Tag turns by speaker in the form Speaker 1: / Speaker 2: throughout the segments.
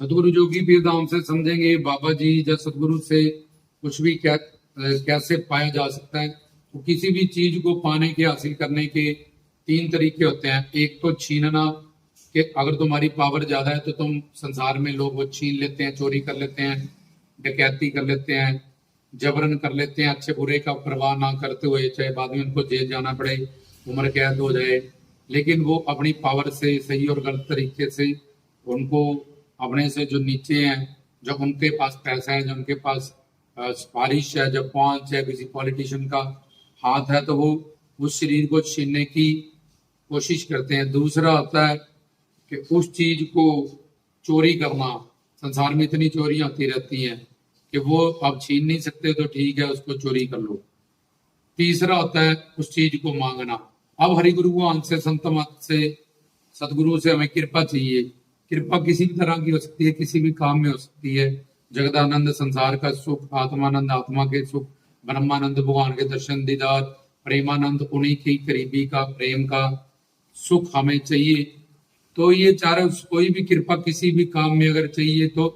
Speaker 1: सतगुरु जोगी पीर धाम से समझेंगे बाबा जी या सतगुरु से कुछ भी कैसे पाया जा सकता है। तो किसी भी चीज को पाने के हासिल करने के तीन तरीके होते हैं। एक तो छीनना, कि अगर तुम्हारी पावर ज्यादा है तो तुम संसार में लोग वो छीन लेते हैं, चोरी कर लेते हैं, डकैती कर लेते हैं, जबरन कर लेते हैं, अच्छे बुरे का परवाह ना करते हुए, चाहे बाद में उनको जेल जाना पड़े, उम्र कैद हो जाए, लेकिन वो अपनी पावर से सही और गलत तरीके से उनको अपने से जो नीचे हैं, जो उनके पास पैसा है, जो उनके पास सिफारिश है, जो पहुंच है, किसी पॉलिटिशियन का हाथ है, तो वो उस शरीर को छीनने की कोशिश करते हैं। दूसरा होता है कि उस चीज को चोरी करना। संसार में इतनी चोरियां होती रहती हैं कि वो अब छीन नहीं सकते तो ठीक है, उसको चोरी कर लो। तीसरा होता है उस चीज को मांगना। अब हरि गुरु को से संत मत से सतगुरु से हमें कृपा चाहिए। कृपा किसी भी तरह की हो सकती है, किसी भी काम में हो सकती है। जगदानंद संसार का सुख, आत्मानंद आत्मा के सुख, ब्रह्मानंद भगवान के दर्शन दीदार, प्रेमानंद उन्हीं की करीबी का प्रेम का सुख हमें चाहिए। तो ये चारों, कोई भी कृपा किसी भी काम में अगर चाहिए तो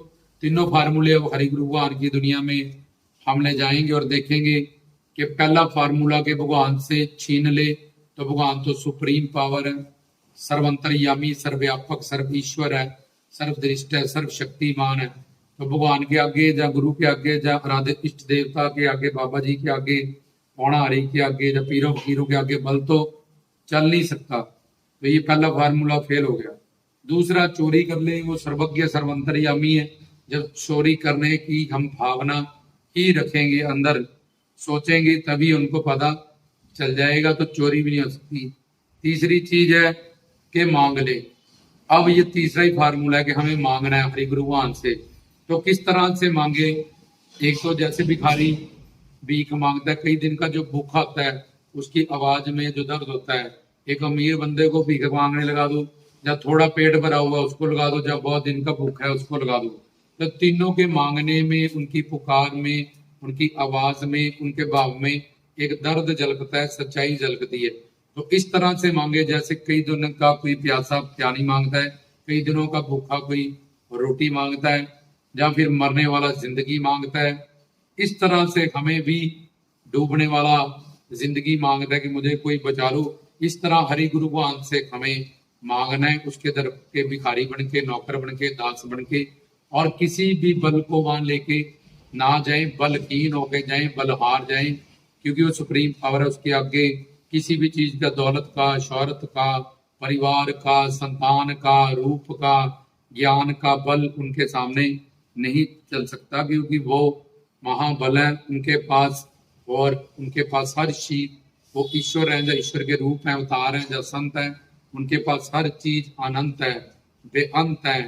Speaker 1: तीनों फार्मूले अब हरि गुरु भगवान की दुनिया में हम ले जाएंगे और देखेंगे कि पहला फार्मूला के भगवान से छीन ले तो भगवान तो सुप्रीम पावर है, सर्वंतरयामी, सर्वव्यापक, सर्व ईश्वर है, सर्वदृष्ट है, सर्वशक्तिमान है। तो भगवान के आगे या गुरु के आगे या आराध्य इष्ट देवता के आगे, बाबा जी के आगे, पौना हरि के आगे या पीरों फकीरों के आगे बल तो चल नहीं सकता। तो ये पहला फार्मूला फेल हो गया। दूसरा, चोरी कर ले, वो सर्वज्ञ सर्वंतरयामी है। जब चोरी करने की हम भावना ही रखेंगे, अंदर सोचेंगे, तभी उनको पता चल जाएगा, तो चोरी भी नहीं हो सकती। तीसरी चीज है कि मांग ले। अब ये तीसरा ही फार्मूला है कि हमें मांगना है हरि गुरु भगवान से। तो किस तरह से मांगे? एक तो जैसे भिखारी भीख मांगता है, कई दिन का जो भूखा होता है उसकी आवाज में जो दर्द होता है। एक अमीर बंदे को भीख मांगने लगा दो, या थोड़ा पेट भरा हुआ उसको लगा दो, जब बहुत दिन का भूखा है उसको लगा दो। तो तीनों के मांगने में, उनकी पुकार में, उनकी आवाज में, उनके भाव में एक दर्द झलकता है, सच्चाई झलकती है। तो इस तरह से मांगे, जैसे कई दिनों का कोई प्यासा पानी मांगता है, कई दिनों का भूखा कोई रोटी मांगता है, या फिर मरने वाला जिंदगी मांगता है। इस तरह से हमें भी डूबने वाला जिंदगी मांगता है कि मुझे कोई बचा लो। इस तरह हरि गुरु भगवान से हमें मांगना है, उसके दर के भिखारी बन के, नौकर बन के, दास बन के, और किसी भी बल को वहां लेके ना जाए, बलहीन होके जाए, बल हार जाए, क्योंकि वो सुप्रीम पावर है। उसके आगे किसी भी चीज का, दौलत का, शौहरत का, परिवार का, संतान का, रूप का, ज्ञान का बल उनके सामने नहीं चल सकता, क्योंकि वो महाबल है उनके पास। और उनके पास हर चीज, वो ईश्वर है, जो ईश्वर के रूप है, अवतार है, जो संत है, उनके पास हर चीज अनंत है, बेअंत है।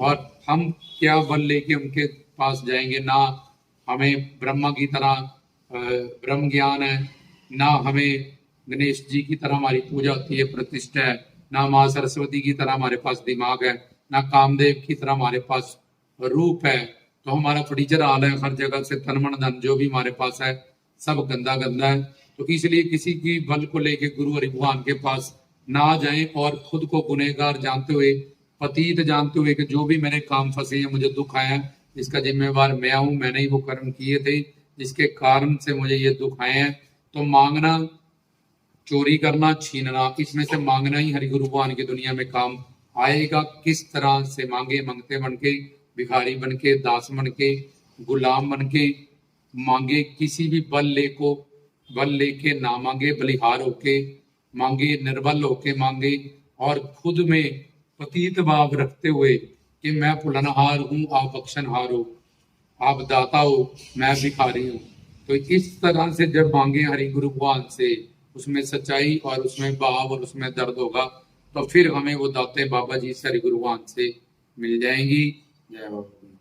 Speaker 1: और हम क्या बल लेके उनके पास जाएंगे? ना हमें ब्रह्मा की तरह ब्रह्म ज्ञान है, ना हमें गणेश जी की तरह हमारी पूजा होती है, प्रतिष्ठा है, ना माँ सरस्वती की तरह हमारे पास दिमाग है, ना कामदेव की तरह हमारे पास रूप है। तो हमारा फटीचर हाल है, हर जगह से तन मन धन जो भी हमारे पास है सब गंदा गंदा है। तो इसलिए किसी की बल को लेके गुरु हरि भगवान के पास ना जाएं, और खुद को गुनहगार जानते हुए, पतित जानते हुए कि जो भी मेरे काम फंसे हैं, मुझे दुख आया है, इसका जिम्मेवार मैं हूं, मैंने ही वो कर्म किए थे जिसके कारण से मुझे ये दुख आए हैं। तो मांगना, चोरी करना, छीनना, इसमें से मांगना ही हरि गुरु भगवान की दुनिया में काम आएगा। किस तरह से मांगे? मंगते बन के, भिखारी बन के, दास बन के, गुलाम बन के मांगे। किसी भी बल लेके ना मांगे, बलिहार होके मांगे, निर्बल होके मांगे, और खुद में पतित भाव रखते हुए कि मैं पुलनहार हूं, आप बख्शनहार हो, आप दाता हो, मैं भिखारी हूं। तो इस तरह से जब मांगे हरि गुरु भगवान से, उसमें सच्चाई और उसमें भाव और उसमें दर्द होगा, तो फिर हमें वो दाते बाबा जी से, हरि गुरु भगवान से मिल जाएंगी। जय बाबा।